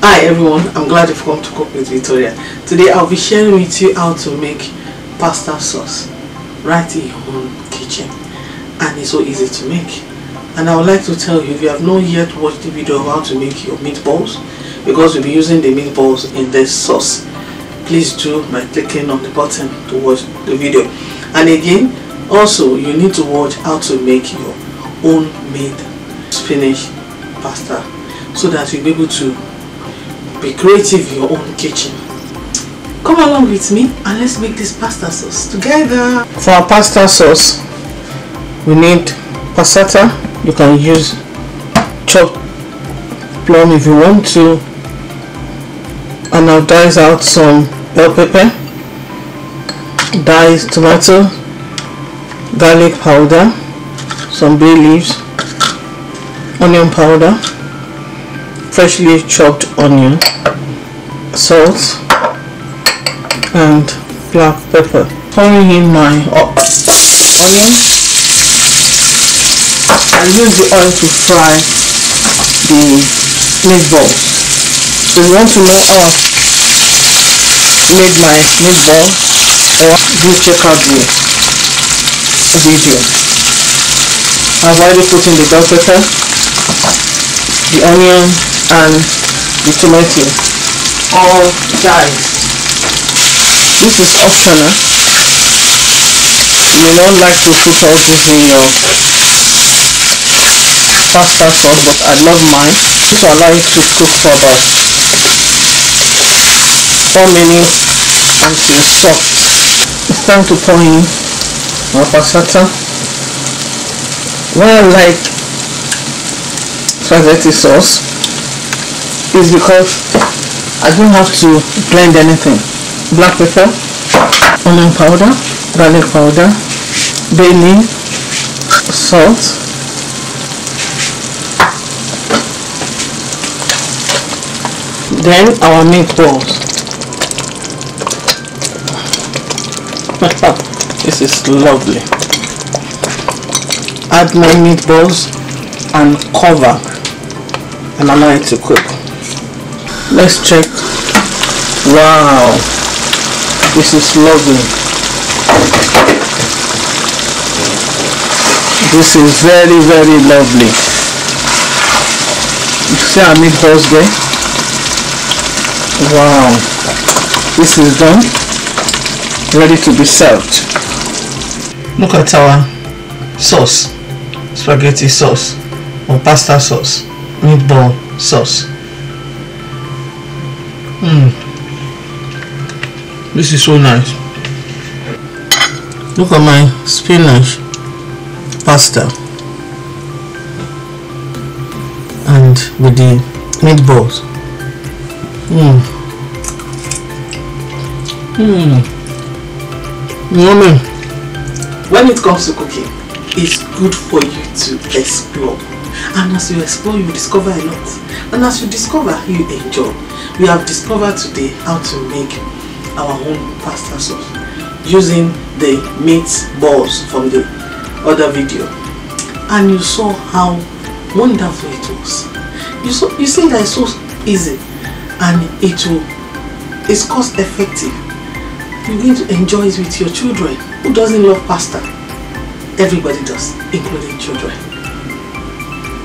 Hi everyone, I'm glad you've come to Cook with Victoria. Today I'll be sharing with you how to make pasta sauce right in your own kitchen, and it's so easy to make. And I would like to tell you, if you have not yet watched the video of how to make your meatballs, because we'll be using the meatballs in this sauce, please do by clicking on the button to watch the video. And again, also you need to watch how to make your own made spinach pasta, so that you'll be able to be creative in your own kitchen. Come along with me and let's make this pasta sauce together. For our pasta sauce, we need passata. You can use chopped plum if you want to, and I'll dice out some bell pepper, diced tomato, garlic powder, some bay leaves, onion powder, freshly chopped onion, salt and black pepper. Pouring in my onion. I use the oil to fry the meatballs. So if you want to know how I made my meatball, or do check out the video. I've already put in the bell pepper, the onion and the tomato, all diced. This is optional. You may not like to put all this in your pasta sauce, but I love mine. This will allow you to cook for about 4 minutes until soft. It's time to pour in our passata. Why I like spaghetti sauce is because I don't have to blend anything. Black pepper, onion powder, garlic powder, bay leaf, salt, then our meatballs. This is lovely. Add my meatballs and cover and allow it to cook. Let's check. Wow, this is lovely. This is very, very lovely. You see our meatballs there? Wow, this is done, ready to be served. Look at our sauce, spaghetti sauce or pasta sauce, meatball sauce. This is so nice. Look at my spinach pasta and with the meatballs. Yummy. When it comes to cooking, it's good for you to explore, and as you explore, you discover a lot, and as you discover, you enjoy. We have discovered today how to make our own pasta sauce using the meatballs from the other video, and you saw how wonderful it was. You see that it's so easy, and it's cost effective. You're going to enjoy it with your children. Who doesn't love pasta? Everybody does, including children.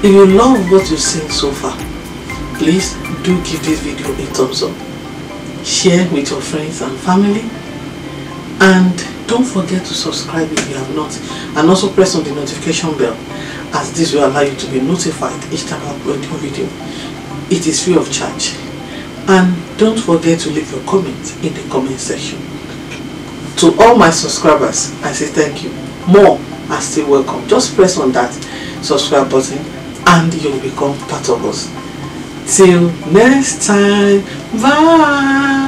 If you love what you've seen so far, please do give this video a thumbs up, share with your friends and family, and don't forget to subscribe if you have not, and also press on the notification bell, as this will allow you to be notified each time I upload a video. It is free of charge. And don't forget to leave your comments in the comment section. To all my subscribers, I say thank you. More are still welcome. Just press on that subscribe button and you'll become part of us. Till next time, bye.